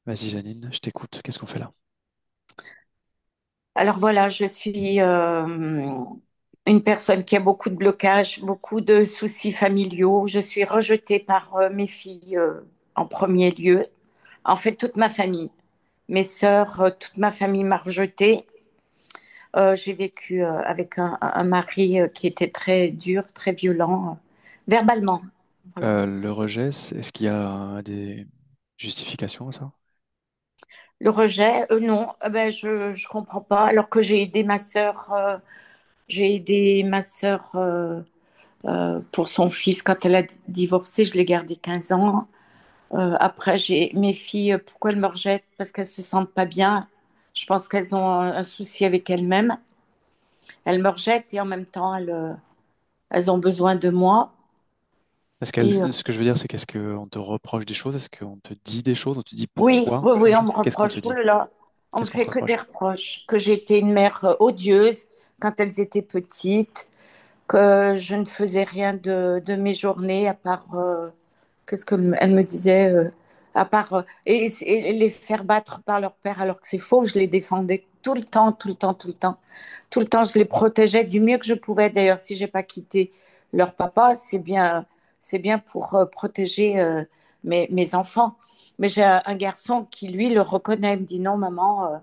Vas-y Janine, je t'écoute. Qu'est-ce qu'on fait là? Alors voilà, je suis une personne qui a beaucoup de blocages, beaucoup de soucis familiaux. Je suis rejetée par mes filles en premier lieu. En fait, toute ma famille, mes sœurs, toute ma famille m'a rejetée. J'ai vécu avec un mari qui était très dur, très violent, verbalement. Voilà. Le rejet, est-ce qu'il y a des justifications à ça? Le rejet, non, ben, je comprends pas. Alors que j'ai aidé ma sœur. Pour son fils quand elle a divorcé, je l'ai gardé 15 ans. Après, j'ai mes filles, pourquoi elles me rejettent? Parce qu'elles se sentent pas bien. Je pense qu'elles ont un souci avec elles-mêmes. Elles me rejettent et en même temps, elles ont besoin de moi. Et Ce que je veux dire, c'est qu'est-ce qu'on te reproche des choses? Est-ce qu'on te dit des choses? On te dit oui, pourquoi oui, tu oui, on rejettes? me Qu'est-ce qu'on te reproche. Oh dit? là là, on me Qu'est-ce qu'on te fait que des reproche? reproches. Que j'étais une mère odieuse quand elles étaient petites, que je ne faisais rien de mes journées à part qu'est-ce qu'elle me disait à part et les faire battre par leur père alors que c'est faux, je les défendais tout le temps, tout le temps, tout le temps. Tout le temps, je les protégeais du mieux que je pouvais. D'ailleurs, si j'ai pas quitté leur papa, c'est bien pour protéger mes enfants. Mais j'ai un garçon qui, lui, le reconnaît. Il me dit non, maman,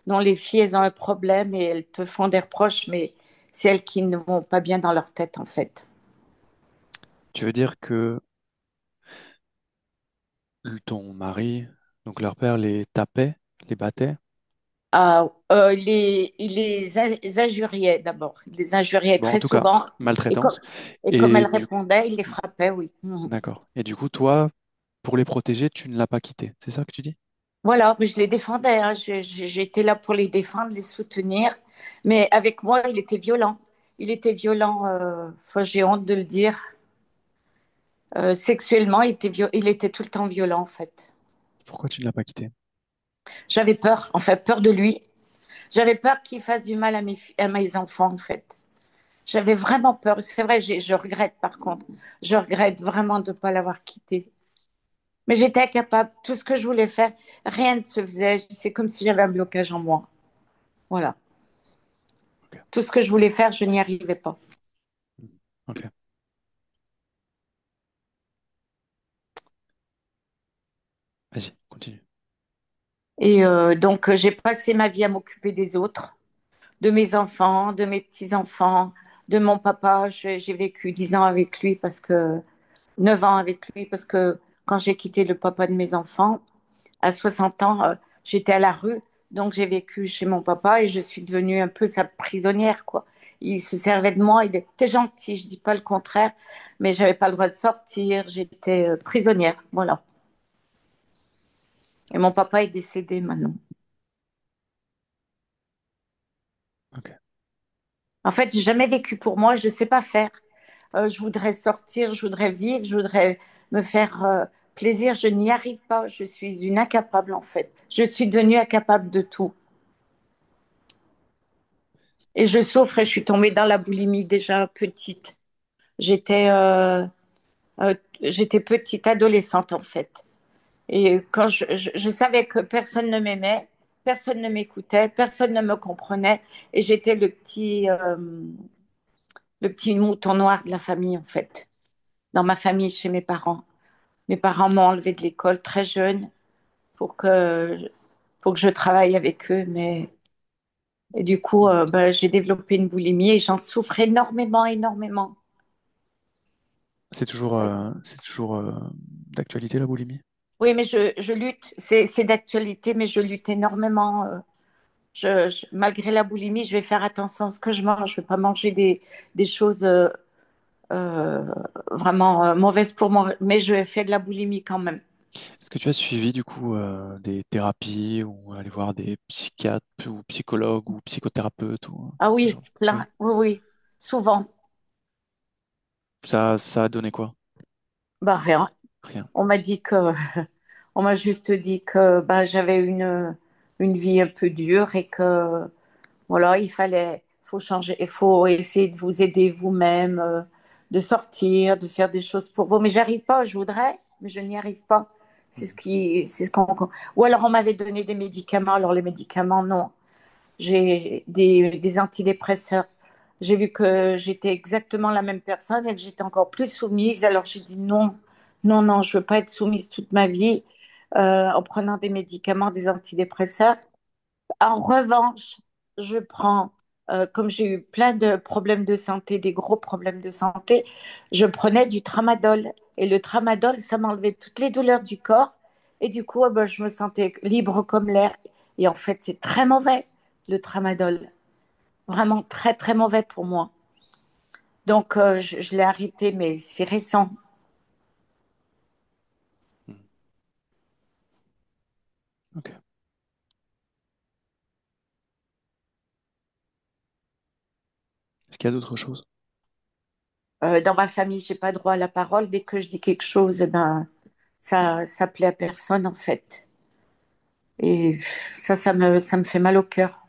non, les filles, elles ont un problème et elles te font des reproches, mais c'est elles qui ne vont pas bien dans leur tête, en fait. Tu veux dire que ton mari, donc leur père les tapait, les battait? Ah, il les injuriait d'abord. Il les injuriait Bon, en très tout cas, souvent. Et comme, maltraitance. et comme Et elle du répondait, il les frappait, oui. Mhm. D'accord. Et du coup, toi, pour les protéger, tu ne l'as pas quitté. C'est ça que tu dis? Voilà, mais je les défendais, hein. J'étais là pour les défendre, les soutenir. Mais avec moi, il était violent. Il était violent, enfin, j'ai honte de le dire. Sexuellement, il était tout le temps violent, en fait. Pourquoi tu ne l'as pas quitté? J'avais peur, en fait, peur de lui. J'avais peur qu'il fasse du mal à mes enfants, en fait. J'avais vraiment peur. C'est vrai, je regrette par contre. Je regrette vraiment de ne pas l'avoir quitté. Mais j'étais incapable. Tout ce que je voulais faire, rien ne se faisait. C'est comme si j'avais un blocage en moi. Voilà. Ok. Tout ce que je voulais faire, je n'y arrivais pas. Ok. Vas-y, continue. Et donc, j'ai passé ma vie à m'occuper des autres, de mes enfants, de mes petits-enfants, de mon papa. J'ai vécu 10 ans avec lui 9 ans avec lui parce que quand j'ai quitté le papa de mes enfants, à 60 ans, j'étais à la rue, donc j'ai vécu chez mon papa et je suis devenue un peu sa prisonnière, quoi. Il se servait de moi, il était gentil, je dis pas le contraire, mais j'avais pas le droit de sortir, j'étais prisonnière, voilà. Et mon papa est décédé maintenant. Ok. En fait, j'ai jamais vécu pour moi, je sais pas faire. Je voudrais sortir, je voudrais vivre, je voudrais me faire plaisir, je n'y arrive pas, je suis une incapable en fait. Je suis devenue incapable de tout. Et je souffre et je suis tombée dans la boulimie déjà petite. J'étais j'étais petite adolescente en fait. Et quand je savais que personne ne m'aimait, personne ne m'écoutait, personne ne me comprenait. Et j'étais le petit mouton noir de la famille en fait. Dans ma famille, chez mes parents. Mes parents m'ont enlevée de l'école très jeune pour que, pour que je travaille avec eux. Et du coup, ben, j'ai développé une boulimie et j'en souffre énormément, énormément. C'est toujours d'actualité la boulimie? Oui, mais je lutte. C'est d'actualité, mais je lutte énormément. Malgré la boulimie, je vais faire attention à ce que je mange. Je ne vais pas manger des choses euh, vraiment mauvaises pour moi, mais je fais de la boulimie quand même. Est-ce que tu as suivi du coup des thérapies ou aller voir des psychiatres ou psychologues ou psychothérapeutes ou Ah ce oui, genre? Oui. plein. Oui, oui, souvent. Ça a donné quoi? Bah rien. Rien. On m'a dit que, on m'a juste dit que bah, j'avais une vie un peu dure et que voilà, faut changer, il faut essayer de vous aider vous-même, de sortir, de faire des choses pour vous. Mais j'arrive pas, je voudrais, mais je n'y arrive pas. Mhm. C'est ce qu'on. Ou alors on m'avait donné des médicaments. Alors les médicaments, non. J'ai des antidépresseurs. J'ai vu que j'étais exactement la même personne et que j'étais encore plus soumise. Alors j'ai dit non, non, non, je veux pas être soumise toute ma vie en prenant des médicaments, des antidépresseurs. En revanche, je prends, comme j'ai eu plein de problèmes de santé, des gros problèmes de santé, je prenais du tramadol. Et le tramadol, ça m'enlevait toutes les douleurs du corps. Et du coup, ben, je me sentais libre comme l'air. Et en fait, c'est très mauvais, le tramadol. Vraiment très, très mauvais pour moi. Donc, je l'ai arrêté, mais c'est récent. Mhm. Ok. Est-ce qu'il y a d'autres choses? Dans ma famille, j'ai pas droit à la parole. Dès que je dis quelque chose, eh ben, ça plaît à personne, en fait. Et ça me fait mal au cœur.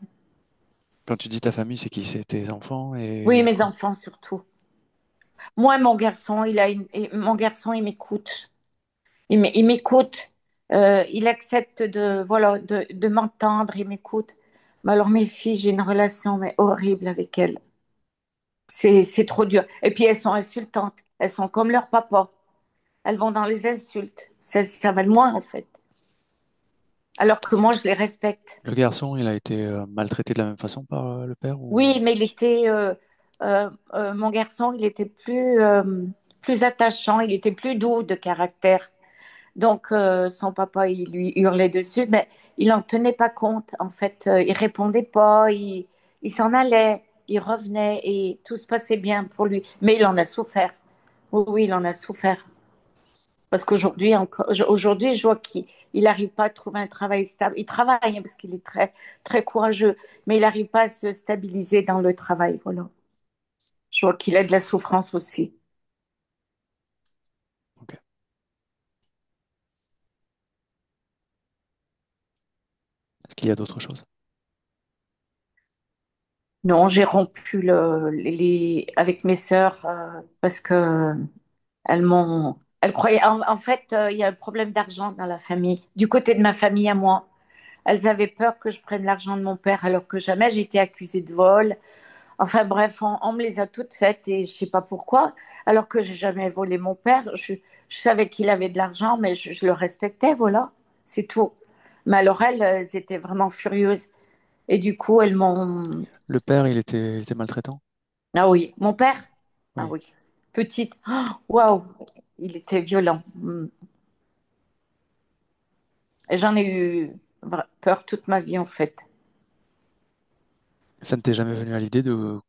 Quand tu dis ta famille, c'est qui? C'est tes enfants Oui, et mes quoi? enfants surtout. Moi, mon garçon, mon garçon, il m'écoute. Il m'écoute. Il accepte voilà, de m'entendre. Il m'écoute. Mais alors, mes filles, j'ai une relation mais horrible avec elles. C'est trop dur. Et puis, elles sont insultantes. Elles sont comme leur papa. Elles vont dans les insultes. Ça va de moi, en fait. Alors que moi, je les respecte. Le garçon, il a été maltraité de la même façon par le père ou... Oui, mais mon garçon, il était plus attachant, il était plus doux de caractère. Donc, son papa, il lui hurlait dessus, mais il n'en tenait pas compte. En fait, il répondait pas, il s'en allait, il revenait et tout se passait bien pour lui. Mais il en a souffert. Oui, oui, il en a souffert. Parce qu'aujourd'hui, aujourd'hui, je vois qu'il n'arrive pas à trouver un travail stable. Il travaille hein, parce qu'il est très, très courageux, mais il n'arrive pas à se stabiliser dans le travail. Voilà. Je vois qu'il a de la souffrance aussi. Ok. Est-ce qu'il y a d'autres choses? Non, j'ai rompu avec mes sœurs parce que elles croyaient. En fait, il y a un problème d'argent dans la famille. Du côté de ma famille à moi, elles avaient peur que je prenne l'argent de mon père, alors que jamais j'ai été accusée de vol. Enfin bref, on me les a toutes faites et je sais pas pourquoi. Alors que j'ai jamais volé mon père. Je savais qu'il avait de l'argent, mais je le respectais. Voilà, c'est tout. Mais alors elles étaient vraiment furieuses. Et du coup, elles m'ont. Le père, il était maltraitant? Ah oui, mon père? Ah Oui. oui. Petite. Oh, waouh, il était violent. Et j'en ai eu peur toute ma vie en fait. Ça ne t'est jamais venu à l'idée de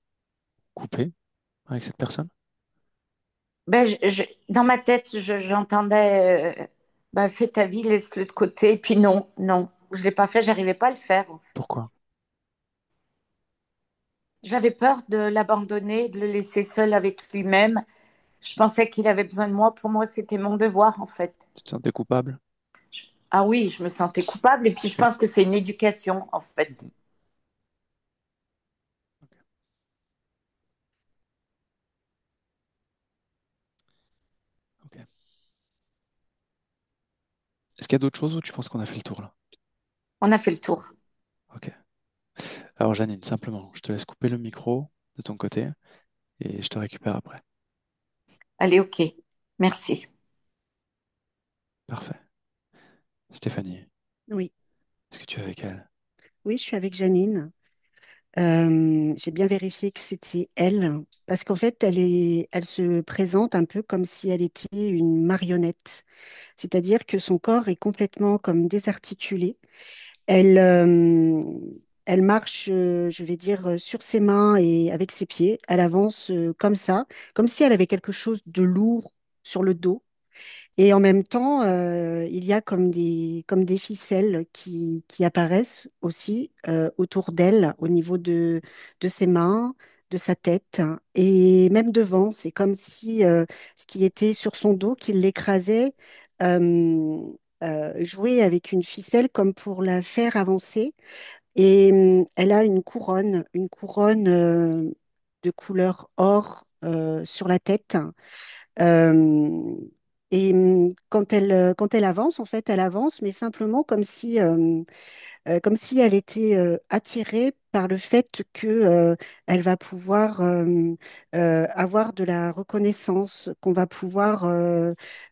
couper avec cette personne? Ben, dans ma tête, j'entendais, ben, fais ta vie, laisse-le de côté. Et puis non, non, je l'ai pas fait, j'arrivais pas à le faire. En fait. Pourquoi? J'avais peur de l'abandonner, de le laisser seul avec lui-même. Je pensais qu'il avait besoin de moi. Pour moi, c'était mon devoir en fait. Tu te sentais coupable? Ah oui, je me sentais coupable. Et puis je Ok. pense que c'est une éducation en fait. Mhm. Ok. Est-ce qu'il y a d'autres choses ou tu penses qu'on a fait le tour là? On a fait le tour. Ok. Alors Janine, simplement, je te laisse couper le micro de ton côté et je te récupère après. Allez, ok. Merci. Parfait. Stéphanie, Oui, est-ce que tu es avec elle? oui, je suis avec Janine. J'ai bien vérifié que c'était elle, parce qu'en fait, elle se présente un peu comme si elle était une marionnette, c'est-à-dire que son corps est complètement comme désarticulé. Elle, euh, Elle marche, je vais dire, sur ses mains et avec ses pieds. Elle avance comme ça, comme si elle avait quelque chose de lourd sur le dos. Et en même temps, il y a comme des ficelles qui apparaissent aussi autour d'elle, au niveau de ses mains, de sa tête et même devant. C'est comme si ce qui était sur son dos, qui l'écrasait, euh, jouait avec une ficelle comme pour la faire avancer. Et elle a une couronne de couleur or sur la tête. Euh, Et quand elle avance, en fait, elle avance, mais simplement comme si elle était attirée par le fait que elle va pouvoir avoir de la reconnaissance, qu'on va pouvoir,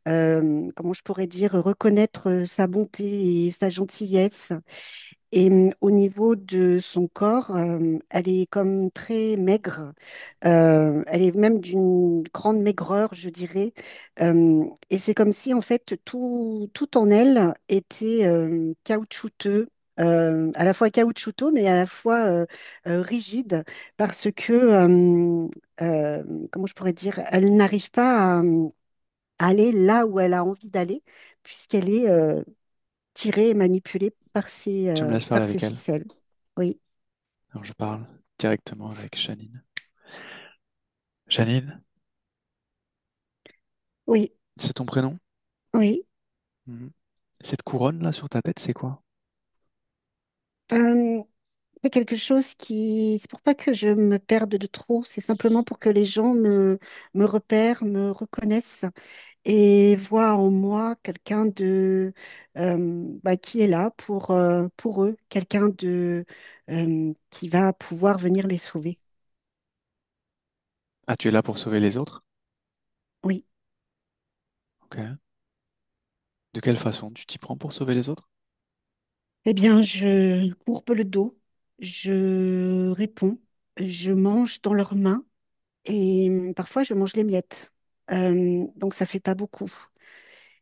comment je pourrais dire, reconnaître sa bonté et sa gentillesse. Et au niveau de son corps, elle est comme très maigre. Elle est même d'une grande maigreur, je dirais. Et c'est comme si, en fait, tout en elle était caoutchouteux, à la fois caoutchouteux, mais à la fois rigide, parce que, euh, comment je pourrais dire, elle n'arrive pas à aller là où elle a envie d'aller, puisqu'elle est tirée et manipulée Tu me laisses parler par ses avec elle. ficelles. Oui, Alors je parle directement avec Janine. Janine, oui, c'est ton prénom? oui. Mhm. Cette couronne là sur ta tête, c'est quoi? Euh, c'est quelque chose qui... C'est pour pas que je me perde de trop, c'est simplement pour que les gens me repèrent, me reconnaissent et voient en moi quelqu'un qui est là pour eux, quelqu'un qui va pouvoir venir les sauver. Ah, tu es là pour sauver les autres? Oui. Ok. De quelle façon tu t'y prends pour sauver les autres? Eh bien, je courbe le dos, je réponds, je mange dans leurs mains et parfois je mange les miettes. Donc ça fait pas beaucoup.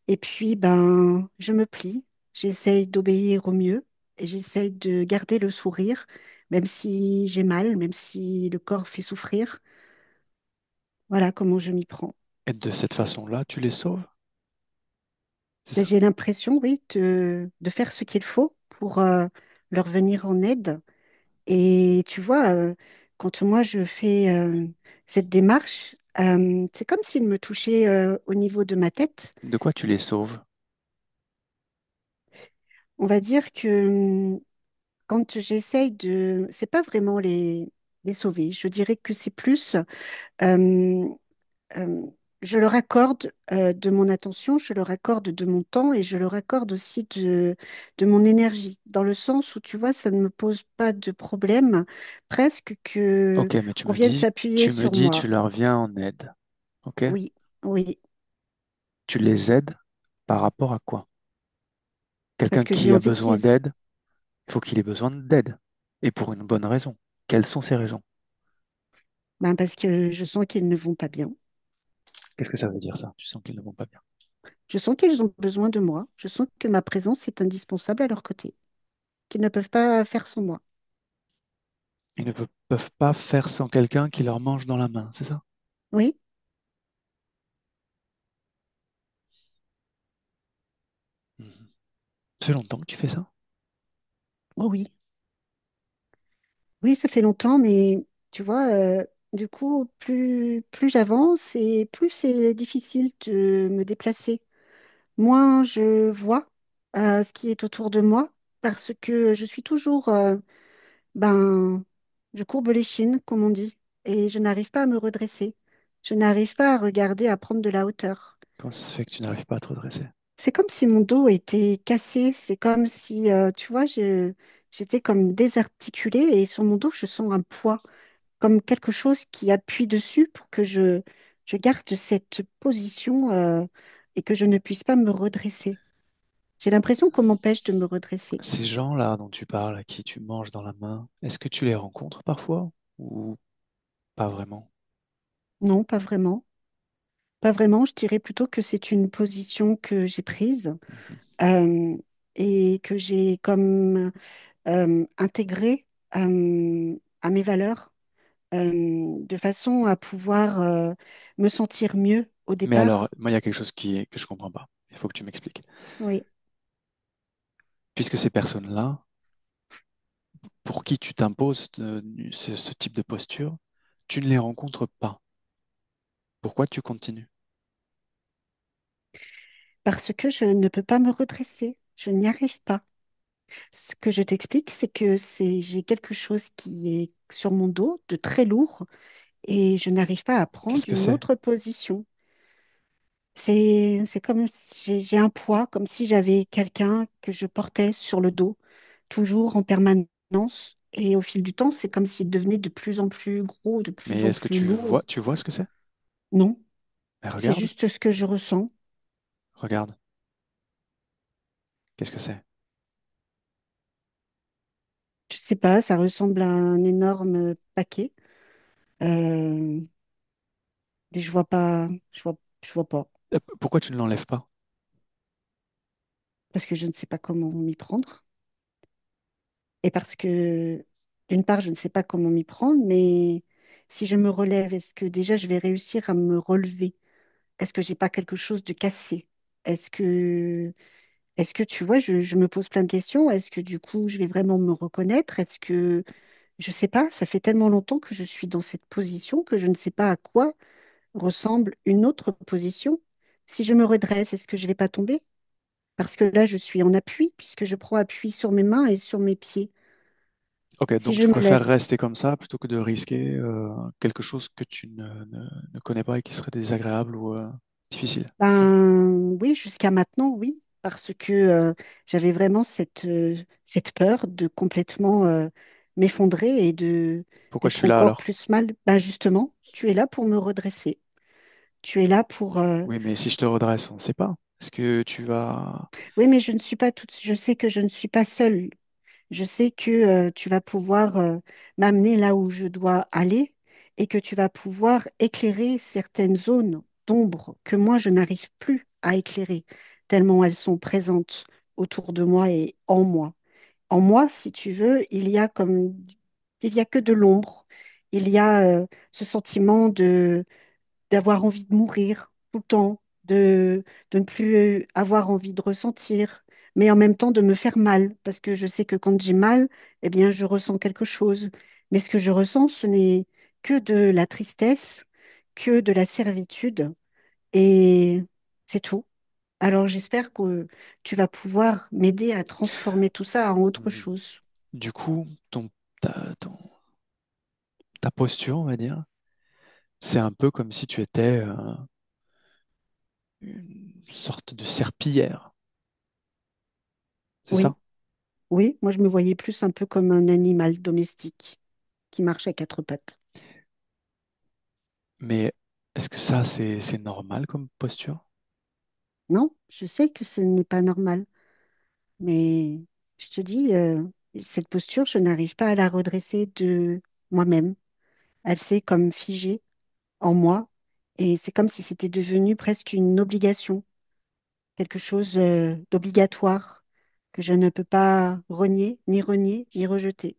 Et puis, ben, je me plie, j'essaye d'obéir au mieux et j'essaye de garder le sourire, même si j'ai mal, même si le corps fait souffrir. Voilà comment je m'y prends. Et de cette façon-là, tu les sauves? C'est Et ça? j'ai l'impression, oui, de faire ce qu'il faut pour leur venir en aide. Et tu vois, quand moi je fais cette démarche, c'est comme s'il me touchait au niveau de ma tête. De quoi tu les sauves? On va dire que quand j'essaye de... C'est pas vraiment les sauver. Je dirais que c'est plus... euh, euh, je leur accorde de mon attention, je leur accorde de mon temps et je leur accorde aussi de mon énergie. Dans le sens où, tu vois, ça ne me pose pas de problème, presque que Ok, mais qu'on vienne s'appuyer sur tu moi. leur viens en aide. Ok? Oui, oui, Tu les aides par rapport à quoi? parce Quelqu'un que j'ai qui a envie besoin qu'ils... d'aide, il faut qu'il ait besoin d'aide. Et pour une bonne raison. Quelles sont ces raisons? Ben, parce que je sens qu'ils ne vont pas bien. Qu'est-ce que ça veut dire ça? Tu sens qu'ils ne vont pas bien. Je sens qu'ils ont besoin de moi. Je sens que ma présence est indispensable à leur côté, qu'ils ne peuvent pas faire sans moi. Ils ne peuvent pas faire sans quelqu'un qui leur mange dans la main, c'est ça? Oui, Mhm. Ça fait longtemps que tu fais ça? oh oui. Oui, ça fait longtemps, mais tu vois, du coup, plus j'avance et plus c'est difficile de me déplacer. Moins je vois ce qui est autour de moi parce que je suis toujours, ben, je courbe les chines, comme on dit, et je n'arrive pas à me redresser. Je n'arrive pas à regarder, à prendre de la hauteur. Comment ça se fait que tu n'arrives pas à te redresser? C'est comme si mon dos était cassé. C'est comme si, tu vois, j'étais comme désarticulée et sur mon dos, je sens un poids, comme quelque chose qui appuie dessus pour que je garde cette position et que je ne puisse pas me redresser. J'ai l'impression qu'on m'empêche de me redresser. Ces gens-là dont tu parles, à qui tu manges dans la main, est-ce que tu les rencontres parfois ou pas vraiment? Non, pas vraiment. Pas vraiment. Je dirais plutôt que c'est une position que j'ai prise Mhm. euh, et que j'ai comme intégrée à mes valeurs de façon à pouvoir me sentir mieux au Mais alors, départ. moi, il y a quelque chose que je comprends pas. Il faut que tu m'expliques. Oui, Puisque ces personnes-là, pour qui tu t'imposes ce type de posture, tu ne les rencontres pas. Pourquoi tu continues? parce que je ne peux pas me redresser. Je n'y arrive pas. Ce que je t'explique, c'est que j'ai quelque chose qui est sur mon dos de très lourd et je n'arrive pas à prendre Qu'est-ce que une c'est? autre position. C'est comme si j'ai un poids, comme si j'avais quelqu'un que je portais sur le dos, toujours en permanence. Et au fil du temps, c'est comme s'il devenait de plus en plus gros, de Mais plus en est-ce que plus lourd. tu vois ce que c'est? Non, Mais c'est regarde, juste ce que je ressens. regarde. Qu'est-ce que c'est? Je sais pas, ça ressemble à un énorme paquet. Euh, et je vois pas, je vois pas, Pourquoi tu ne l'enlèves pas? parce que je ne sais pas comment m'y prendre. Et parce que, d'une part, je ne sais pas comment m'y prendre, mais si je me relève, est-ce que déjà je vais réussir à me relever? Est-ce que j'ai pas quelque chose de cassé? Est-ce que, est-ce que tu vois, je me pose plein de questions. Est-ce que du coup, je vais vraiment me reconnaître? Est-ce que, je sais pas, ça fait tellement longtemps que je suis dans cette position que je ne sais pas à quoi ressemble une autre position. Si je me redresse, est-ce que je vais pas tomber? Parce que là, je suis en appui, puisque je prends appui sur mes mains et sur mes pieds. Ok, Si donc je tu me préfères lève, rester comme ça plutôt que de risquer quelque chose que tu ne connais pas et qui serait désagréable ou difficile. ben oui, jusqu'à maintenant, oui, parce que j'avais vraiment cette peur de complètement m'effondrer et Pourquoi je d'être suis là encore alors? plus mal. Ben justement, tu es là pour me redresser. Tu es là pour... Oui, mais si je te redresse, on ne sait pas. Est-ce que tu vas... Oui, mais je ne suis pas toute... Je sais que je ne suis pas seule. Je sais que tu vas pouvoir m'amener là où je dois aller et que tu vas pouvoir éclairer certaines zones d'ombre que moi, je n'arrive plus à éclairer, tellement elles sont présentes autour de moi et en moi. En moi, si tu veux, il y a que de l'ombre. Il y a ce sentiment d'avoir envie de mourir tout le temps, de ne plus avoir envie de ressentir, mais en même temps de me faire mal, parce que je sais que quand j'ai mal, eh bien, je ressens quelque chose. Mais ce que je ressens, ce n'est que de la tristesse, que de la servitude, et c'est tout. Alors j'espère que tu vas pouvoir m'aider à transformer tout ça en autre Mhm. chose. Du coup, ta posture, on va dire, c'est un peu comme si tu étais une sorte de serpillière. C'est ça? Oui, oui, moi je me voyais plus un peu comme un animal domestique qui marche à quatre pattes. Mais est-ce que ça, c'est normal comme posture? Non, je sais que ce n'est pas normal, mais je te dis, cette posture, je n'arrive pas à la redresser de moi-même. Elle s'est comme figée en moi et c'est comme si c'était devenu presque une obligation, quelque chose d'obligatoire que je ne peux pas renier, ni rejeter.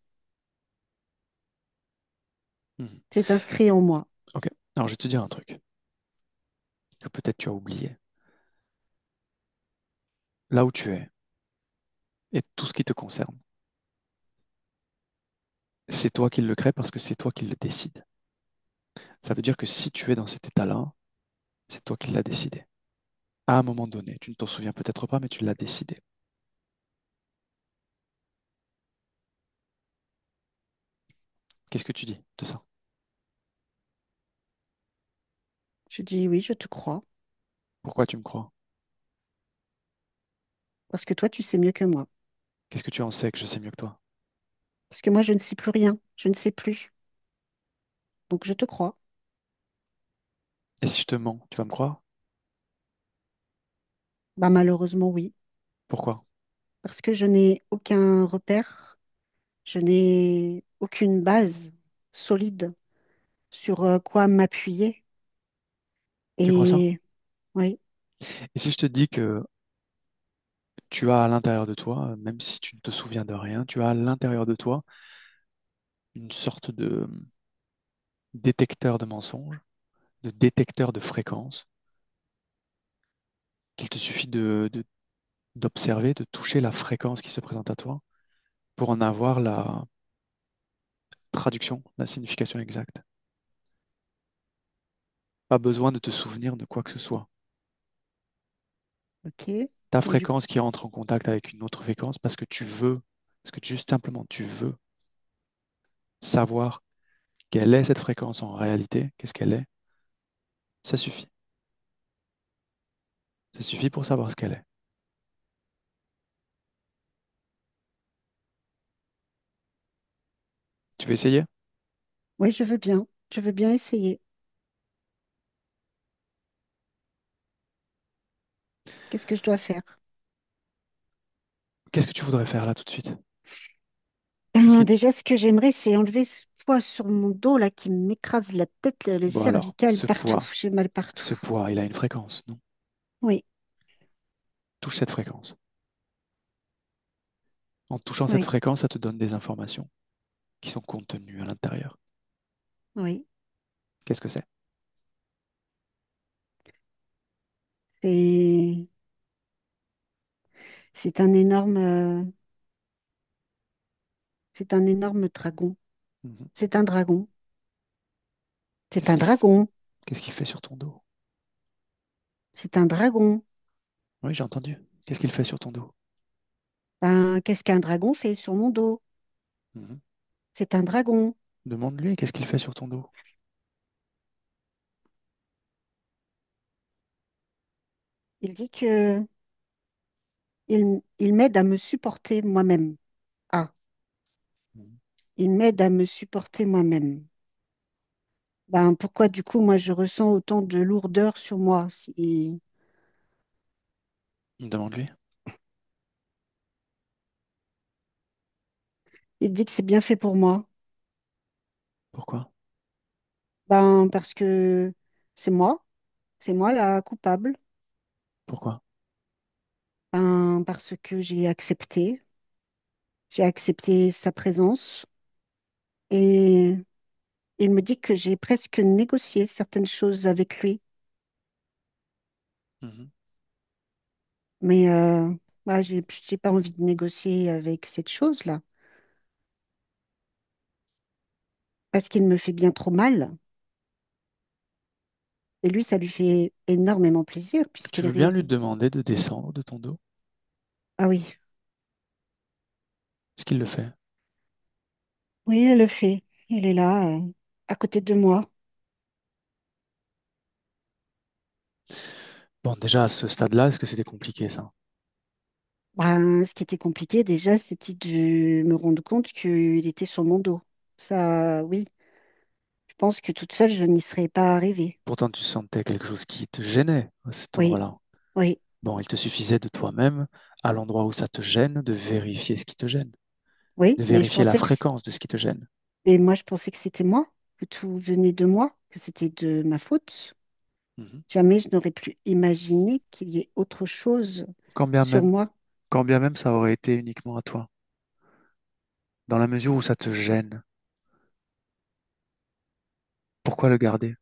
Mhm. C'est inscrit en moi. Ok. Alors, je vais te dire un truc que peut-être tu as oublié. Là où tu es et tout ce qui te concerne, c'est toi qui le crée parce que c'est toi qui le décides. Ça veut dire que si tu es dans cet état-là, c'est toi qui l'as décidé. À un moment donné, tu ne t'en souviens peut-être pas, mais tu l'as décidé. Qu'est-ce que tu dis de ça? Je dis oui, je te crois, Pourquoi tu me crois? parce que toi, tu sais mieux que moi. Qu'est-ce que tu en sais que je sais mieux que toi? Parce que moi, je ne sais plus rien, je ne sais plus. Donc, je te crois. Et si je te mens, tu vas me croire? Bah, malheureusement, oui. Pourquoi? Parce que je n'ai aucun repère, je n'ai aucune base solide sur quoi m'appuyer. Tu crois ça? Et oui, Et si je te dis que tu as à l'intérieur de toi, même si tu ne te souviens de rien, tu as à l'intérieur de toi une sorte de détecteur de mensonges, de détecteur de fréquences, qu'il te suffit d'observer, de toucher la fréquence qui se présente à toi pour en avoir la traduction, la signification exacte. Pas besoin de te souvenir de quoi que ce soit. ok. Ta Mais du coup, fréquence qui entre en contact avec une autre fréquence parce que tu veux, parce que juste simplement tu veux savoir quelle est cette fréquence en réalité, qu'est-ce qu'elle est, ça suffit. Ça suffit pour savoir ce qu'elle est. Tu veux essayer? Oui, je veux bien. Je veux bien essayer. Qu'est-ce que je dois faire? Qu'est-ce que tu voudrais faire là tout de suite? Qu'est-ce qui... Déjà, ce que j'aimerais, c'est enlever ce poids sur mon dos là qui m'écrase la tête, les Bon alors, cervicales partout. J'ai mal partout. ce poids, il a une fréquence, non? Oui, Touche cette fréquence. En touchant cette oui, fréquence, ça te donne des informations qui sont contenues à l'intérieur. oui. Qu'est-ce que c'est? Et c'est un énorme, c'est un énorme dragon. Mhm. C'est un dragon. C'est Qu'est-ce un qu'il f- dragon. qu'est-ce qu'il fait sur ton dos? C'est un dragon. Oui, j'ai entendu. Qu'est-ce qu'il fait sur ton dos? Ben, qu'est-ce qu'un dragon fait sur mon dos? Mhm. C'est un dragon. Demande-lui qu'est-ce qu'il fait sur ton dos. Il dit que il m'aide à me supporter moi-même. Ah, Mhm. il m'aide à me supporter moi-même. Ben, pourquoi du coup, moi, je ressens autant de lourdeur sur moi? Demande-lui. Il dit que c'est bien fait pour moi. Pourquoi? Ben, parce que c'est moi. C'est moi la coupable. Pourquoi? Ben, parce que j'ai accepté. J'ai accepté sa présence. Et il me dit que j'ai presque négocié certaines choses avec lui. Mhm. Mais ouais, j'ai pas envie de négocier avec cette chose-là. Parce qu'il me fait bien trop mal. Et lui, ça lui fait énormément plaisir Tu puisqu'il veux bien rit. lui demander de descendre de ton dos? Ah oui, Est-ce qu'il le fait? oui, il le fait. Il est là, à côté de moi. Bon, déjà à ce stade-là, est-ce que c'était compliqué ça? Ben, ce qui était compliqué déjà, c'était de me rendre compte qu'il était sur mon dos. Ça, oui, je pense que toute seule, je n'y serais pas arrivée. Pourtant, tu sentais quelque chose qui te gênait à cet Oui, endroit-là. oui, Bon, il te suffisait de toi-même, à l'endroit où ça te gêne, de vérifier ce qui te gêne, oui, de mais je vérifier la pensais fréquence de ce qui te gêne. et moi, je pensais que c'était moi, que tout venait de moi, que c'était de ma faute. Mhm. Jamais je n'aurais pu imaginer qu'il y ait autre chose Quand bien sur même, moi. quand bien même ça aurait été uniquement à toi, dans la mesure où ça te gêne, pourquoi le garder?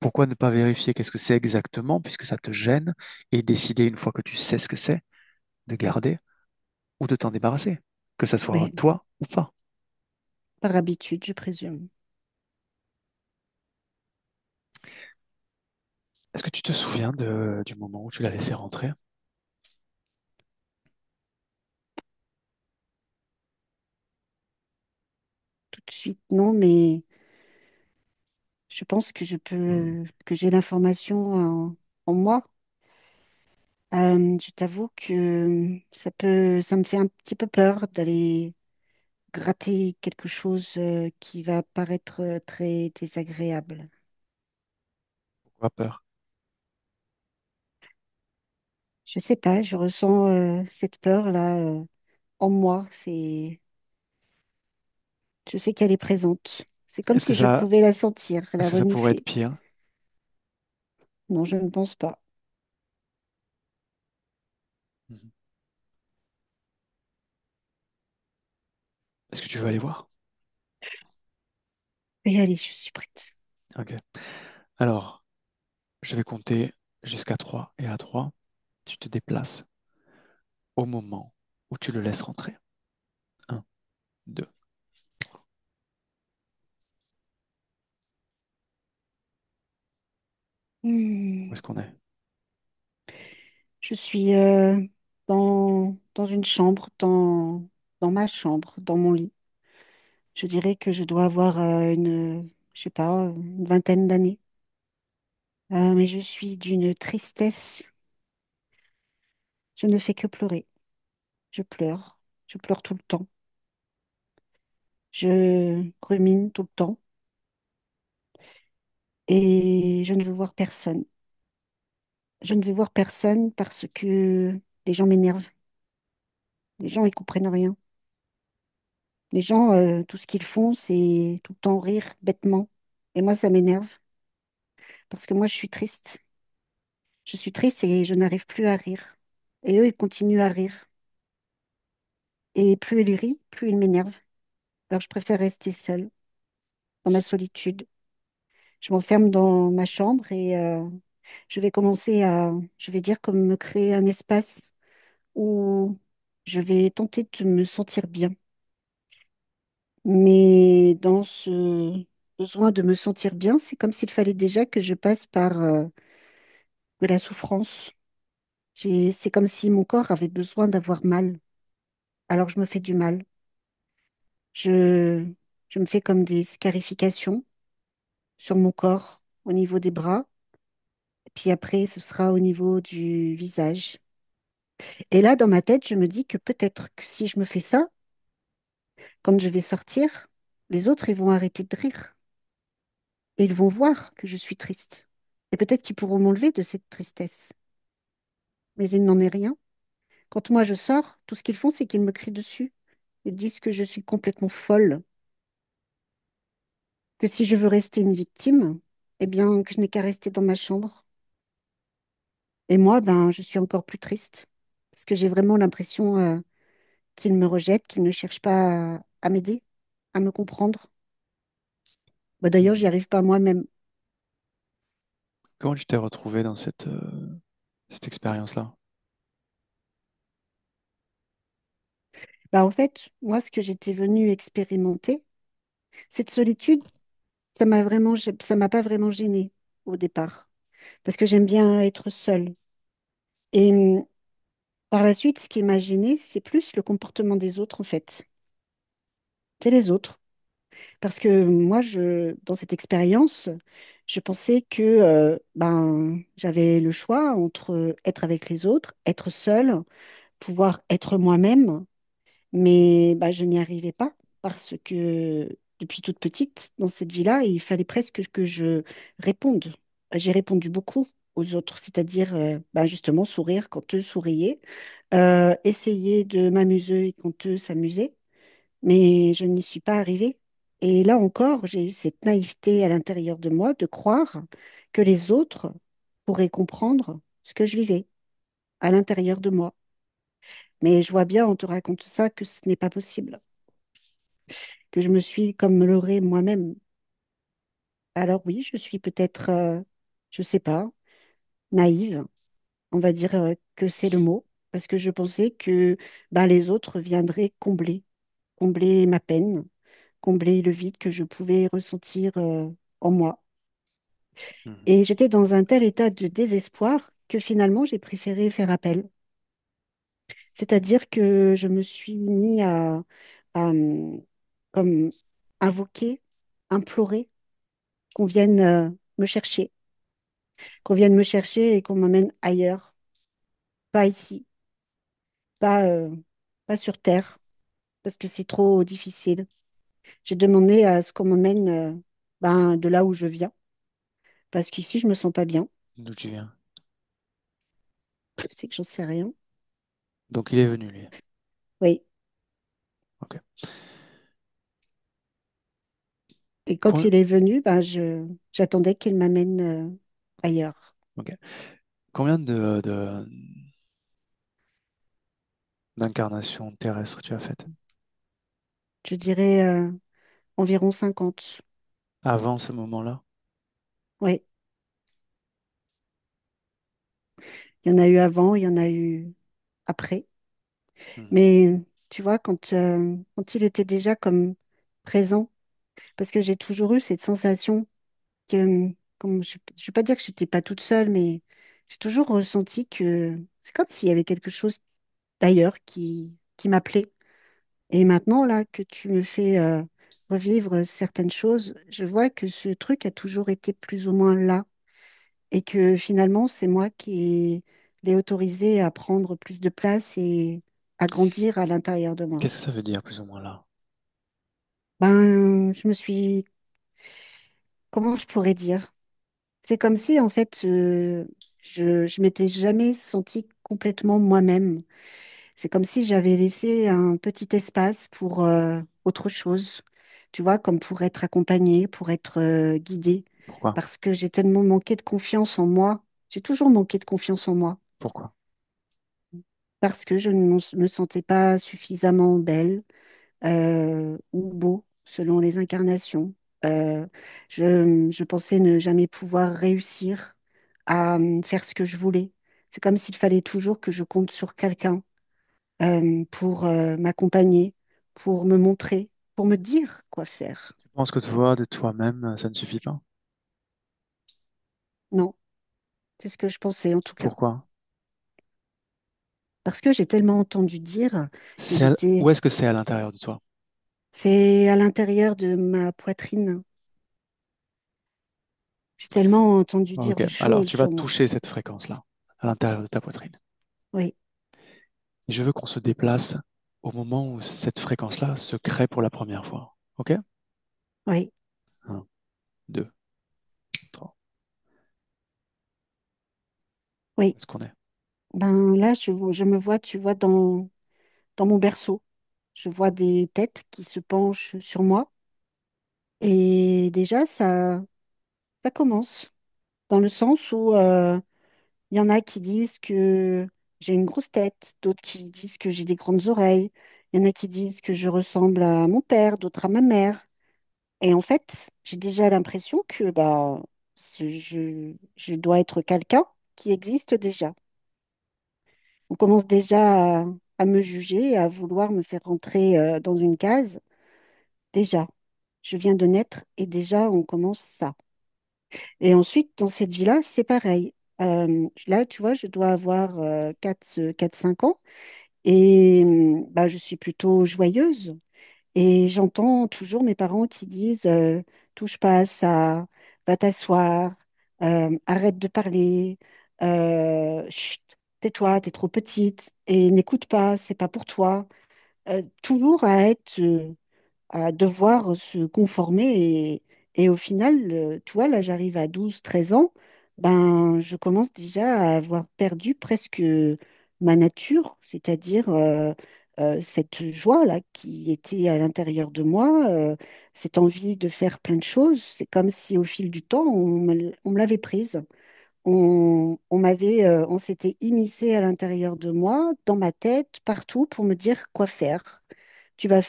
Pourquoi ne pas vérifier qu'est-ce que c'est exactement, puisque ça te gêne, et décider une fois que tu sais ce que c'est, de garder ou de t'en débarrasser, que ça soit Mais toi ou pas. par habitude, je présume. Est-ce que tu te souviens du moment où tu l'as laissé rentrer? Tout de suite, non, mais je pense que que j'ai l'information en moi. Je t'avoue que ça me fait un petit peu peur d'aller gratter quelque chose qui va paraître très désagréable. Pourquoi peur? Je sais pas, je ressens cette peur-là en moi. Je sais qu'elle est présente. C'est comme Est-ce que si je pouvais la sentir, la est-ce que ça pourrait être renifler. pire? Non, je ne pense pas. Mhm. Est-ce que tu veux aller voir? Et allez, je suis prête. Ok. Alors, je vais compter jusqu'à 3 et à 3, tu te déplaces au moment où tu le laisses rentrer. Un, 2. Où Hmm. est-ce qu'on est? Je suis dans une chambre, dans ma chambre, dans mon lit. Je dirais que je dois avoir je sais pas, une vingtaine d'années. Mais je suis d'une tristesse. Je ne fais que pleurer. Je pleure. Je pleure tout le temps. Je rumine tout le temps. Et je ne veux voir personne. Je ne veux voir personne parce que les gens m'énervent. Les gens, ils comprennent rien. Les gens, tout ce qu'ils font, c'est tout le temps rire bêtement. Et moi, ça m'énerve parce que moi, je suis triste. Je suis triste et je n'arrive plus à rire. Et eux, ils continuent à rire. Et plus ils rient, plus ils m'énervent. Alors, je préfère rester seule, dans ma solitude. Je m'enferme dans ma chambre et je vais commencer à, je vais dire, comme me créer un espace où je vais tenter de me sentir bien. Mais dans ce besoin de me sentir bien, c'est comme s'il fallait déjà que je passe par de la souffrance. C'est comme si mon corps avait besoin d'avoir mal. Alors je me fais du mal. Je, je me fais comme des scarifications sur mon corps, au niveau des bras. Puis après, ce sera au niveau du visage. Et là, dans ma tête, je me dis que peut-être que si je me fais ça, quand je vais sortir, les autres, ils vont arrêter de rire. Et ils vont voir que je suis triste. Et peut-être qu'ils pourront m'enlever de cette tristesse. Mais il n'en est rien. Quand moi je sors, tout ce qu'ils font, c'est qu'ils me crient dessus. Ils disent que je suis complètement folle, que si je veux rester une victime, eh bien, que je n'ai qu'à rester dans ma chambre. Et moi, ben, je suis encore plus triste. Parce que j'ai vraiment l'impression qu'ils me rejettent, qu'ils ne cherchent pas à m'aider, à me comprendre. Bah, d'ailleurs, j'y Mhm. arrive pas moi-même. Comment tu t'es retrouvé dans cette expérience-là? Bah, en fait, moi, ce que j'étais venue expérimenter, cette solitude, ça m'a pas vraiment gênée au départ. Parce que j'aime bien être seule. Et par la suite, ce qui m'a gênée, c'est plus le comportement des autres, en fait. C'est les autres. Parce que moi, dans cette expérience, je pensais que ben, j'avais le choix entre être avec les autres, être seule, pouvoir être moi-même, mais ben, je n'y arrivais pas parce que depuis toute petite, dans cette vie-là, il fallait presque que je réponde. J'ai répondu beaucoup aux autres, c'est-à-dire ben, justement sourire quand eux souriaient, essayer de m'amuser quand eux s'amusaient, mais je n'y suis pas arrivée. Et là encore, j'ai eu cette naïveté à l'intérieur de moi de croire que les autres pourraient comprendre ce que je vivais à l'intérieur de moi. Mais je vois bien en te racontant ça que ce n'est pas possible, que je me suis comme leurrée moi-même. Alors oui, je suis peut-être, je sais pas, naïve, on va dire que c'est le mot, parce que je pensais que ben, les autres viendraient combler ma peine, combler le vide que je pouvais ressentir en moi. Mhm. Et j'étais dans un tel état de désespoir que finalement j'ai préféré faire appel. C'est-à-dire que je me suis mis à, comme invoquer, implorer qu'on vienne me chercher, qu'on vienne me chercher et qu'on m'emmène ailleurs, pas ici, pas, pas sur Terre, parce que c'est trop difficile. J'ai demandé à ce qu'on m'emmène ben, de là où je viens, parce qu'ici je me sens pas bien. D'où tu viens? C'est que j'en sais rien. Donc il est venu, lui. Oui. Ok. Et quand Com- il est venu, ben, j'attendais qu'il m'amène ailleurs. ok. Combien d'incarnations terrestres tu as faites? Je dirais environ 50. Avant ce moment-là? Oui, il y en a eu avant, il y en a eu après. Mhm. Mais tu vois, quand il était déjà comme présent, parce que j'ai toujours eu cette sensation que, comme je ne vais pas dire que j'étais pas toute seule, mais j'ai toujours ressenti que c'est comme s'il y avait quelque chose d'ailleurs qui m'appelait. Et maintenant, là, que tu me fais revivre certaines choses, je vois que ce truc a toujours été plus ou moins là. et que finalement, c'est moi qui l'ai autorisé à prendre plus de place et à grandir à l'intérieur de moi. Qu'est-ce que ça veut dire plus ou moins là? Ben, je me suis, comment je pourrais dire? C'est comme si, en fait, je m'étais jamais sentie complètement moi-même. C'est comme si j'avais laissé un petit espace pour autre chose, tu vois, comme pour être accompagnée, pour être guidée, Pourquoi? parce que j'ai tellement manqué de confiance en moi. J'ai toujours manqué de confiance en moi, Pourquoi? parce que je ne me sentais pas suffisamment belle ou beau, selon les incarnations. Euh, je pensais ne jamais pouvoir réussir à faire ce que je voulais. C'est comme s'il fallait toujours que je compte sur quelqu'un pour m'accompagner, pour me montrer, pour me dire quoi faire. Tu penses que toi, de toi-même, ça ne suffit pas? Non, c'est ce que je pensais en tout cas. Pourquoi? Parce que j'ai tellement entendu dire, et Où j'étais, est-ce que c'est à l'intérieur de toi? c'est à l'intérieur de ma poitrine. J'ai tellement entendu dire Ok, de alors choses tu vas sur moi. toucher cette fréquence-là, à l'intérieur de ta poitrine. Oui, Et je veux qu'on se déplace au moment où cette fréquence-là se crée pour la première fois. Ok? oui, Un, deux, trois. Où oui. est-ce qu'on est? Ben là, je me vois, tu vois, dans mon berceau. Je vois des têtes qui se penchent sur moi. Et déjà, ça commence. Dans le sens où il y en a qui disent que j'ai une grosse tête, d'autres qui disent que j'ai des grandes oreilles, il y en a qui disent que je ressemble à mon père, d'autres à ma mère. Et en fait, j'ai déjà l'impression que bah, je dois être quelqu'un qui existe déjà. On commence déjà à me juger, à vouloir me faire rentrer dans une case. Déjà, je viens de naître et déjà, on commence ça. Et ensuite, dans cette vie-là, c'est pareil. Là, tu vois, je dois avoir 4-5 ans et bah, je suis plutôt joyeuse. Et j'entends toujours mes parents qui disent touche pas à ça, va t'asseoir, arrête de parler, chut, tais-toi, t'es trop petite et n'écoute pas, c'est pas pour toi. Toujours à être à devoir se conformer et au final, tu vois, là j'arrive à 12-13 ans, ben je commence déjà à avoir perdu presque ma nature, c'est-à-dire cette joie-là qui était à l'intérieur de moi, cette envie de faire plein de choses. C'est comme si au fil du temps, on me l'avait prise. On s'était immiscé à l'intérieur de moi, dans ma tête, partout pour me dire quoi faire. Tu vas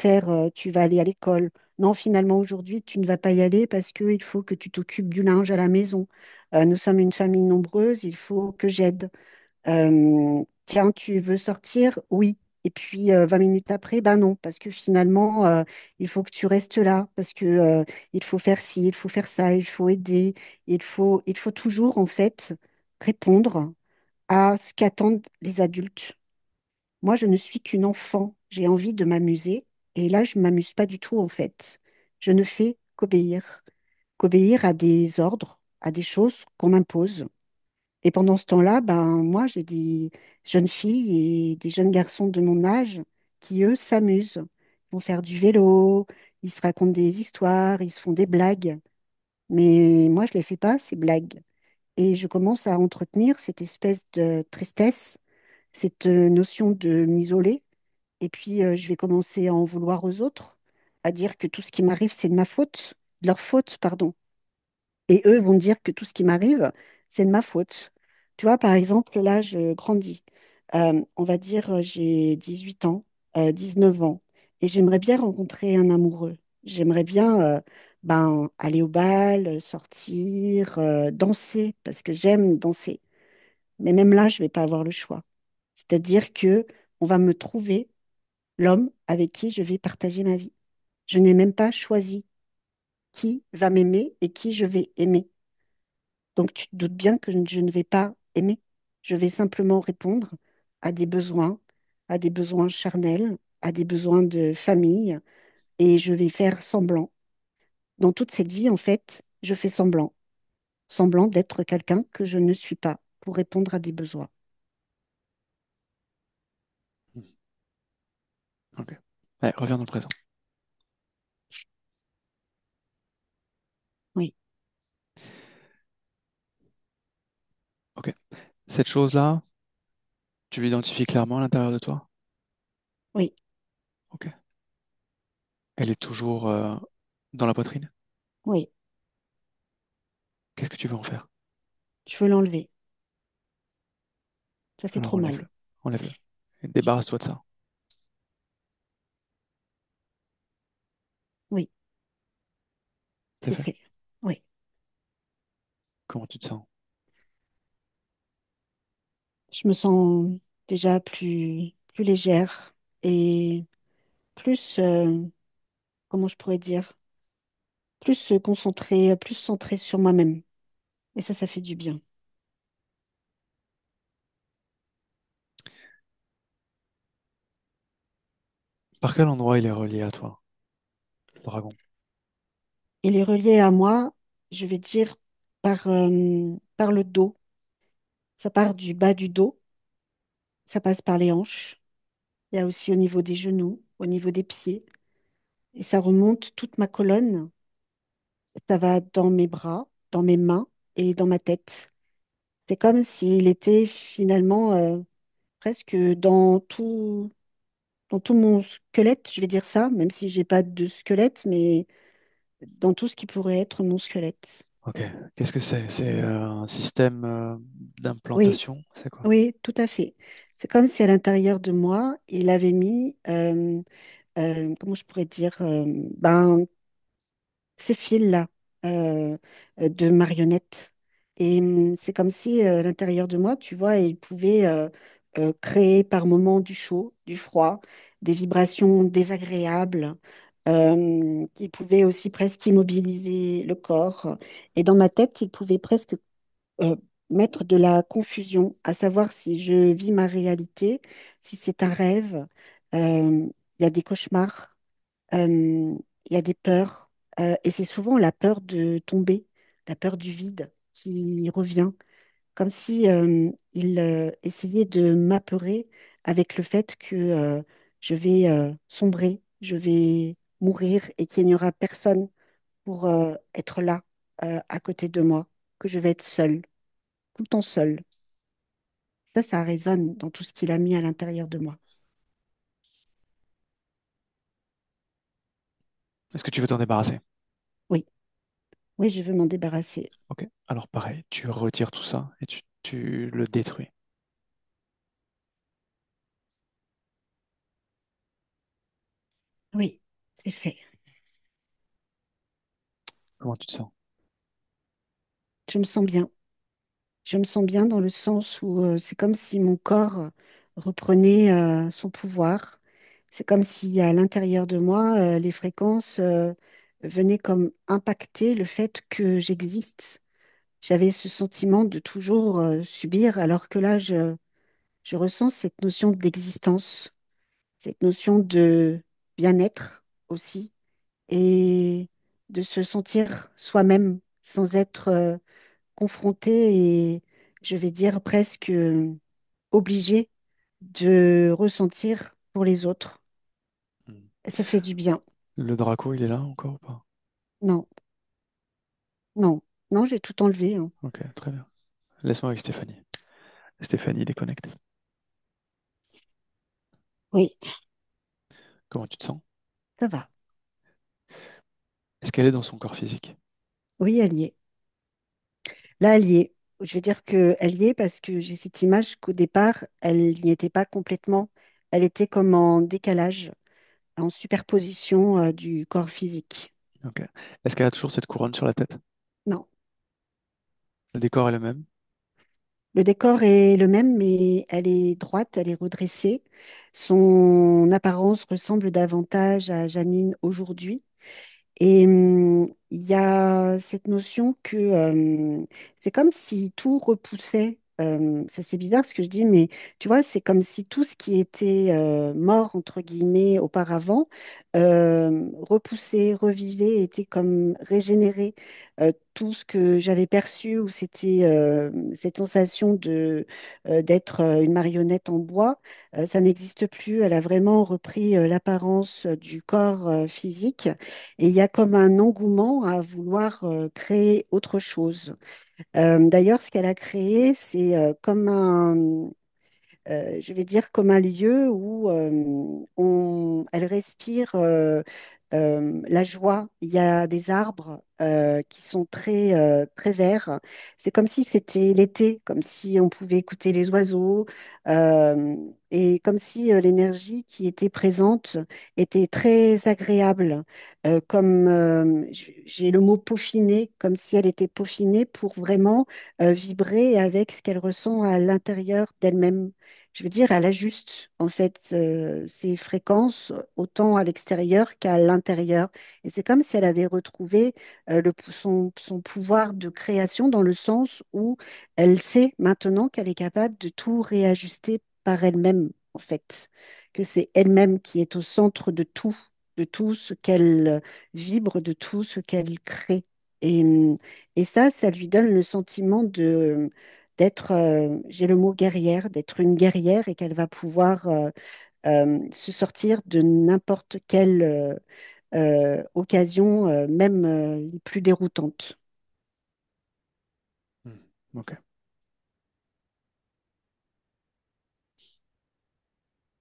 aller à l'école. Non, finalement, aujourd'hui, tu ne vas pas y aller parce qu'il faut que tu t'occupes du linge à la maison. Nous sommes une famille nombreuse, il faut que j'aide. Tiens, tu veux sortir? Oui. Et puis, 20 minutes après, ben non, parce que finalement, il faut que tu restes là, parce que, il faut faire ci, il faut faire ça, il faut aider, il faut toujours, en fait, répondre à ce qu'attendent les adultes. Moi, je ne suis qu'une enfant. J'ai envie de m'amuser. Et là, je ne m'amuse pas du tout, en fait. Je ne fais qu'obéir. Qu'obéir à des ordres, à des choses qu'on m'impose. Et pendant ce temps-là, ben, moi, j'ai des jeunes filles et des jeunes garçons de mon âge qui, eux, s'amusent. Ils vont faire du vélo, ils se racontent des histoires, ils se font des blagues. Mais moi, je ne les fais pas, ces blagues. Et je commence à entretenir cette espèce de tristesse, cette notion de m'isoler et puis, je vais commencer à en vouloir aux autres, à dire que tout ce qui m'arrive, c'est de ma faute, de leur faute, pardon. Et eux vont dire que tout ce qui m'arrive, c'est de ma faute. Tu vois, par exemple, là, je grandis. On va dire, j'ai 18 ans, 19 ans, et j'aimerais bien rencontrer un amoureux. J'aimerais bien ben, aller au bal, sortir, danser, parce que j'aime danser. Mais même là, je ne vais pas avoir le choix. C'est-à-dire que on va me trouver l'homme avec qui je vais partager ma vie. Je n'ai même pas choisi qui va m'aimer et qui je vais aimer. Donc tu te doutes bien que je ne vais pas aimer. Je vais simplement répondre à des besoins charnels, à des besoins de famille, et je vais faire semblant. Dans toute cette vie, en fait, je fais semblant. semblant d'être quelqu'un que je ne suis pas pour répondre à des besoins. Hmm. Ok. Allez, reviens dans le présent. Oui, Ok. Cette chose-là, tu l'identifies clairement à l'intérieur de toi? oui, Ok. Elle est toujours dans la poitrine? oui. Qu'est-ce que tu veux en faire? Je veux l'enlever. Ça fait Alors trop mal. enlève-le. Enlève-le. Et débarrasse-toi de ça. Oui, C'est c'est fait? fait. Oui. Comment tu te sens? Je me sens déjà plus légère et plus, comment je pourrais dire, plus concentrée, plus centrée sur moi-même. Et ça fait du bien. Par quel endroit il est relié à toi, le dragon? Il est relié à moi, je vais dire, par le dos. Ça part du bas du dos, ça passe par les hanches. Il y a aussi au niveau des genoux, au niveau des pieds. Et ça remonte toute ma colonne. Ça va dans mes bras, dans mes mains et dans ma tête. C'est comme s'il était finalement presque dans tout mon squelette, je vais dire ça, même si j'ai pas de squelette, mais dans tout ce qui pourrait être mon squelette. Ok. Qu'est-ce que c'est? C'est un système Oui, d'implantation? C'est quoi? oui, tout à fait. C'est comme si à l'intérieur de moi, il avait mis, comment je pourrais dire, ben, ces fils-là de marionnettes. Et c'est comme si à l'intérieur de moi, tu vois, il pouvait créer par moments du chaud, du froid, des vibrations désagréables, qui pouvaient aussi presque immobiliser le corps. Et dans ma tête, il pouvait presque euh, mettre de la confusion, à savoir si je vis ma réalité, si c'est un rêve. Il y a des cauchemars, euh, il y a des peurs, et c'est souvent la peur de tomber, la peur du vide qui revient, comme si il essayait de m'apeurer avec le fait que je vais sombrer, je vais mourir et qu'il n'y aura personne pour être là à côté de moi, que je vais être seule, tout le temps seule. Ça résonne dans tout ce qu'il a mis à l'intérieur de moi. Est-ce que tu veux t'en débarrasser? Oui, oui, je veux m'en débarrasser. Ok. Alors pareil, tu retires tout ça et tu le détruis. Oui, c'est fait. Comment tu te sens? Je me sens bien. Je me sens bien dans le sens où c'est comme si mon corps reprenait son pouvoir. C'est comme si à l'intérieur de moi, les fréquences venaient comme impacter le fait que j'existe. J'avais ce sentiment de toujours subir, alors que là, je ressens cette notion d'existence, cette notion de bien-être aussi, et de se sentir soi-même sans être confronté et je vais dire presque obligé de ressentir pour les autres. Hmm. Et ça fait du bien. Le Draco, il est là encore ou pas? Non, non, non, j'ai tout enlevé, hein. Ok, très bien. Laisse-moi avec Stéphanie. Stéphanie, déconnecte. Oui, Comment tu te sens? ça va. Est-ce qu'elle est dans son corps physique? Oui, elle y est. Là, elle y est. Je vais dire qu'elle y est parce que j'ai cette image qu'au départ, elle n'y était pas complètement. Elle était comme en décalage, en superposition du corps physique. Ok. Est-ce qu'elle a toujours cette couronne sur la tête? Non. Le décor est le même? Le décor est le même, mais elle est droite, elle est redressée. Son apparence ressemble davantage à Janine aujourd'hui. Et il y a cette notion que c'est comme si tout repoussait c'est bizarre ce que je dis, mais tu vois, c'est comme si tout ce qui était mort, entre guillemets, auparavant, repoussé, revivait, était comme régénéré. Tout ce que j'avais perçu, où c'était cette sensation d'être une marionnette en bois, ça n'existe plus. Elle a vraiment repris l'apparence du corps physique. Et il y a comme un engouement à vouloir créer autre chose. D'ailleurs, ce qu'elle a créé, c'est comme je vais dire comme un lieu où elle respire la joie. Il y a des arbres qui sont très verts. C'est comme si c'était l'été, comme si on pouvait écouter les oiseaux euh, et comme si l'énergie qui était présente était très agréable. Comme j'ai le mot peaufiner, comme si elle était peaufinée pour vraiment vibrer avec ce qu'elle ressent à l'intérieur d'elle-même. Je veux dire, elle ajuste en fait ses fréquences autant à l'extérieur qu'à l'intérieur. Et c'est comme si elle avait retrouvé son pouvoir de création dans le sens où elle sait maintenant qu'elle est capable de tout réajuster par elle-même, en fait. Que c'est elle-même qui est au centre de tout ce qu'elle vibre, de tout ce qu'elle crée. Et, hum, et ça lui donne le sentiment de d'être, j'ai le mot guerrière, d'être une guerrière et qu'elle va pouvoir se sortir de n'importe quelle occasion, même les plus déroutantes. Hmm. Ok.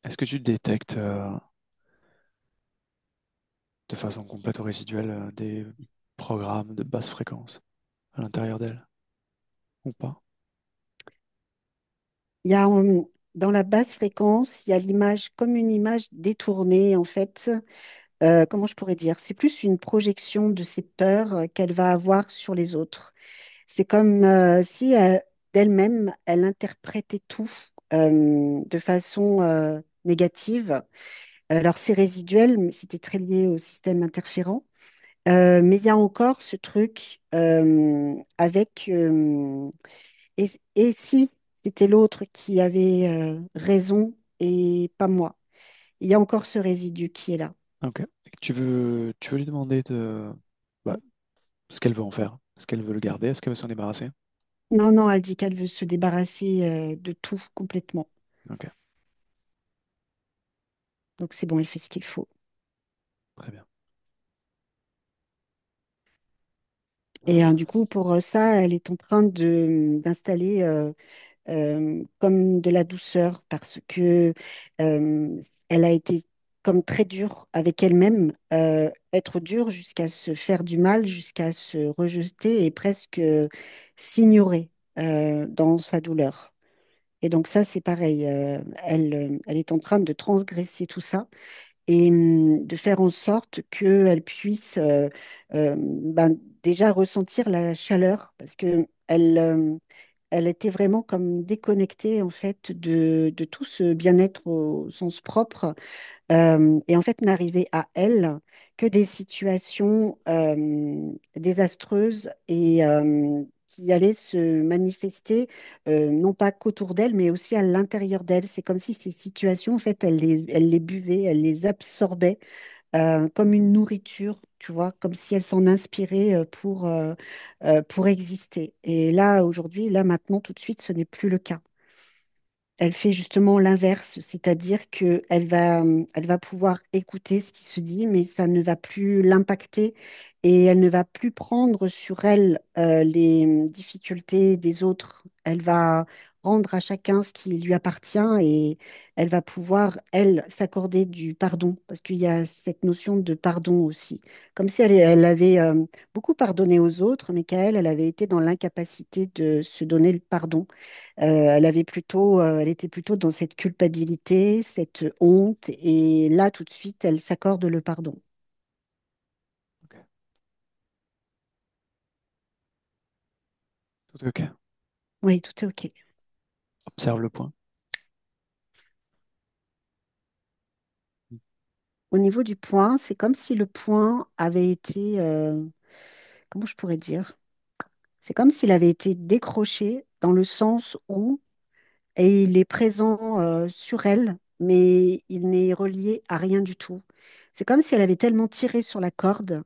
Est-ce que tu détectes de façon complète ou résiduelle des programmes de basse fréquence à l'intérieur d'elle ou pas? Il y a dans la basse fréquence, il y a l'image comme une image détournée, en fait. Comment je pourrais dire? C'est plus une projection de ses peurs qu'elle va avoir sur les autres. C'est comme si d'elle-même, elle interprétait tout de façon négative. Alors, c'est résiduel, mais c'était très lié au système interférent. Mais il y a encore ce truc avec et si c'était l'autre qui avait raison et pas moi. Il y a encore ce résidu qui est là. Ok. Et que tu veux lui demander bah, ce qu'elle veut en faire. Est-ce qu'elle veut le garder? Est-ce qu'elle veut s'en débarrasser? Non, non, elle dit qu'elle veut se débarrasser de tout complètement. Ok, Donc c'est bon, elle fait ce qu'il faut. très bien. Et du coup, pour ça, elle est en train d'installer comme de la douceur parce que elle a été comme très dure avec elle-même, être dure jusqu'à se faire du mal, jusqu'à se rejeter et presque s'ignorer dans sa douleur. Et donc ça, c'est pareil. Elle est en train de transgresser tout ça et de faire en sorte qu'elle puisse ben, déjà ressentir la chaleur parce que elle était vraiment comme déconnectée en fait de tout ce bien-être au sens propre et en fait n'arrivait à elle que des situations désastreuses et qui allaient se manifester non pas qu'autour d'elle mais aussi à l'intérieur d'elle. C'est comme si ces situations en fait elle les buvait, elle les absorbait comme une nourriture. Tu vois, comme si elle s'en inspirait pour exister. Et là, aujourd'hui, là, maintenant, tout de suite, ce n'est plus le cas. Elle fait justement l'inverse, c'est-à-dire elle va pouvoir écouter ce qui se dit, mais ça ne va plus l'impacter et elle ne va plus prendre sur elle les difficultés des autres. Elle va rendre à chacun ce qui lui appartient et elle va pouvoir, elle, s'accorder du pardon, parce qu'il y a cette notion de pardon aussi. Comme si elle avait beaucoup pardonné aux autres, mais qu'elle, elle avait été dans l'incapacité de se donner le pardon. Elle était plutôt dans cette culpabilité, cette honte, et là, tout de suite, elle s'accorde le pardon. Ok. Tout est ok. Oui, tout est OK. Observe le point. Au niveau du point, c'est comme si le point avait été, comment je pourrais dire? C'est comme s'il avait été décroché dans le sens où et il est présent sur elle, mais il n'est relié à rien du tout. C'est comme si elle avait tellement tiré sur la corde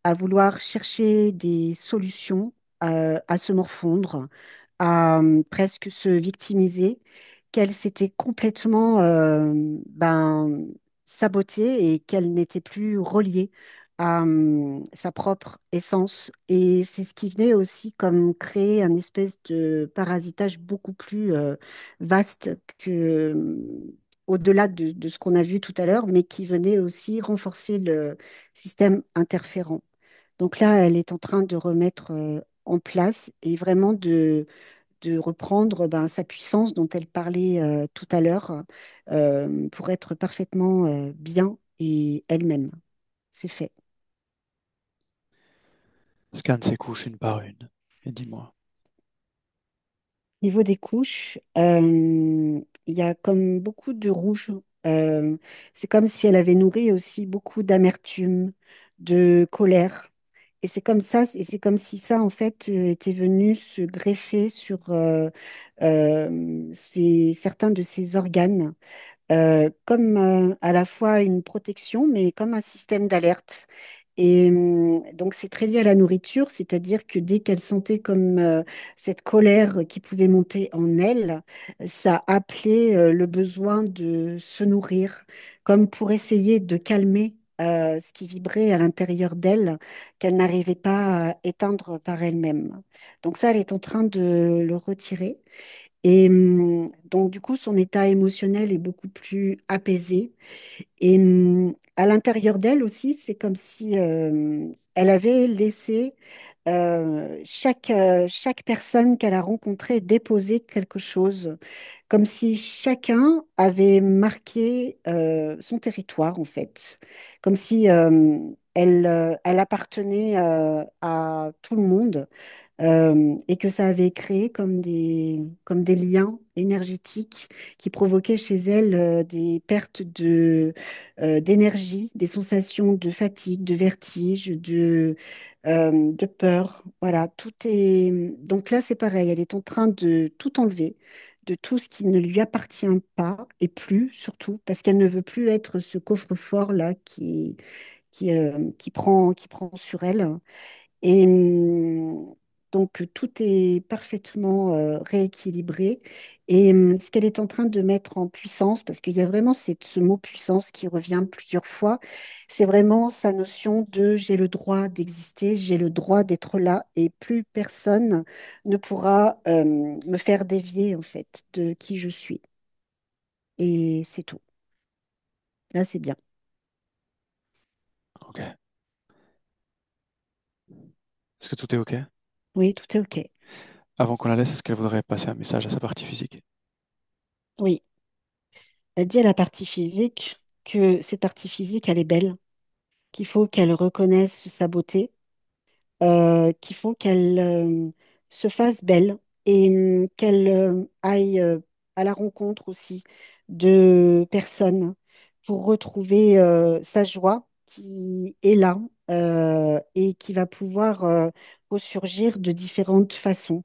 à vouloir chercher des solutions, à se morfondre, à presque se victimiser, qu'elle s'était complètement sabotée et qu'elle n'était plus reliée à sa propre essence. Et c'est ce qui venait aussi comme créer un espèce de parasitage beaucoup plus vaste que au-delà de ce qu'on a vu tout à l'heure, mais qui venait aussi renforcer le système interférent. Donc là, elle est en train de remettre en place et vraiment de reprendre sa puissance dont elle parlait tout à l'heure pour être parfaitement bien et elle-même. C'est fait. Scanne ses couches une par une et dis-moi. Niveau des couches, il y a comme beaucoup de rouge. Euh, c'est comme si elle avait nourri aussi beaucoup d'amertume, de colère. Et c'est comme ça, et c'est comme si ça, en fait, était venu se greffer sur certains de ses organes, comme à la fois une protection, mais comme un système d'alerte. Et donc, c'est très lié à la nourriture, c'est-à-dire que dès qu'elle sentait comme cette colère qui pouvait monter en elle, ça appelait le besoin de se nourrir, comme pour essayer de calmer ce qui vibrait à l'intérieur d'elle, qu'elle n'arrivait pas à éteindre par elle-même. Donc ça, elle est en train de le retirer. Et donc, du coup, son état émotionnel est beaucoup plus apaisé. Et à l'intérieur d'elle aussi, c'est comme si elle avait laissé chaque personne qu'elle a rencontrée déposer quelque chose, comme si chacun avait marqué son territoire, en fait, comme si elle appartenait à tout le monde et que ça avait créé comme des liens énergétiques qui provoquaient chez elle des pertes d'énergie, des sensations de fatigue, de vertige, de peur. Voilà, tout est... Donc là, c'est pareil, elle est en train de tout enlever, de tout ce qui ne lui appartient pas et plus, surtout, parce qu'elle ne veut plus être ce coffre-fort-là qui prend sur elle. Et donc, tout est parfaitement rééquilibré. Et ce qu'elle est en train de mettre en puissance, parce qu'il y a vraiment ce mot puissance qui revient plusieurs fois, c'est vraiment sa notion de j'ai le droit d'exister, j'ai le droit d'être là, et plus personne ne pourra me faire dévier, en fait, de qui je suis. Et c'est tout. Là, c'est bien. Ok. Est-ce que tout est ok? Oui, tout est OK. Avant qu'on la laisse, est-ce qu'elle voudrait passer un message à sa partie physique? Oui. Elle dit à la partie physique que cette partie physique, elle est belle, qu'il faut qu'elle reconnaisse sa beauté, qu'il faut qu'elle se fasse belle et qu'elle aille à la rencontre aussi de personnes pour retrouver sa joie qui est là et qui va pouvoir ressurgir de différentes façons.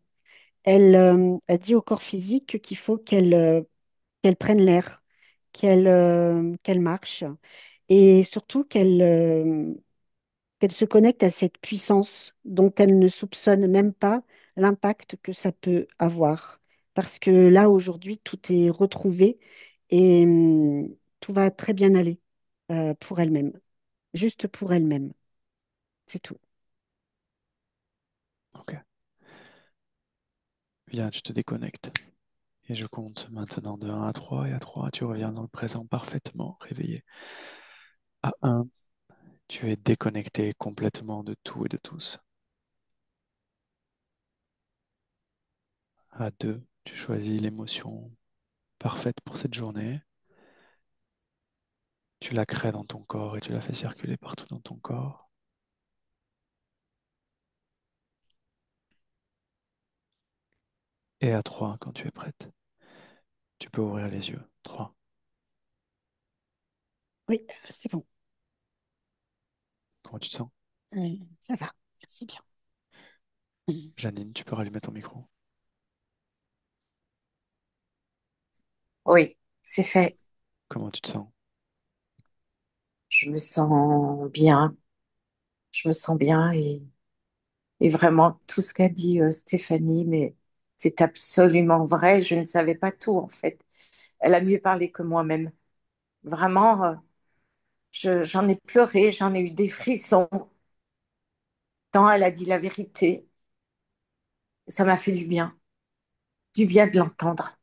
Elle dit au corps physique qu'il faut qu'elle prenne l'air, qu'elle marche et surtout qu'elle se connecte à cette puissance dont elle ne soupçonne même pas l'impact que ça peut avoir. Parce que là, aujourd'hui, tout est retrouvé et tout va très bien aller pour elle-même, juste pour elle-même, c'est tout. Ok. Viens, tu te déconnectes. Et je compte maintenant de 1 à 3. Et à 3, tu reviens dans le présent parfaitement réveillé. À 1, tu es déconnecté complètement de tout et de tous. À 2, tu choisis l'émotion parfaite pour cette journée. Tu la crées dans ton corps et tu la fais circuler partout dans ton corps. Et à 3, quand tu es prête, tu peux ouvrir les yeux. 3. Oui, c'est bon. Comment tu te sens? Ça va, c'est bien. Janine, tu peux rallumer ton micro. Oui, c'est fait. Comment tu te sens? Je me sens bien. Je me sens bien et vraiment tout ce qu'a dit Stéphanie, mais c'est absolument vrai. Je ne savais pas tout en fait. Elle a mieux parlé que moi-même. Vraiment, j'en ai pleuré, j'en ai eu des frissons, tant elle a dit la vérité. Ça m'a fait du bien de l'entendre.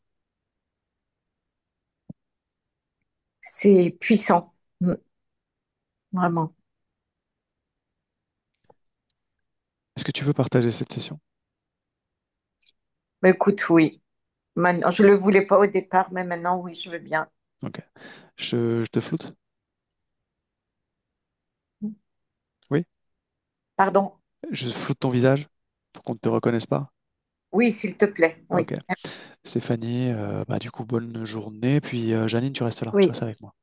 C'est puissant, vraiment. Est-ce que tu veux partager cette session? Mais écoute, oui. Maintenant, je le voulais pas au départ, mais maintenant, oui, je veux bien. Ok. Je te floute? Oui? Pardon. Je floute ton visage pour qu'on ne te reconnaisse pas? Oui, s'il te plaît. Oui. Ok. Stéphanie, bah, du coup, bonne journée. Puis Janine, tu restes là, tu Oui. restes avec moi.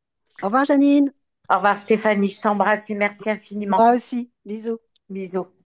Au revoir, Janine. Au revoir, Stéphanie. Je t'embrasse et merci infiniment. Moi aussi. Bisous. Bisous.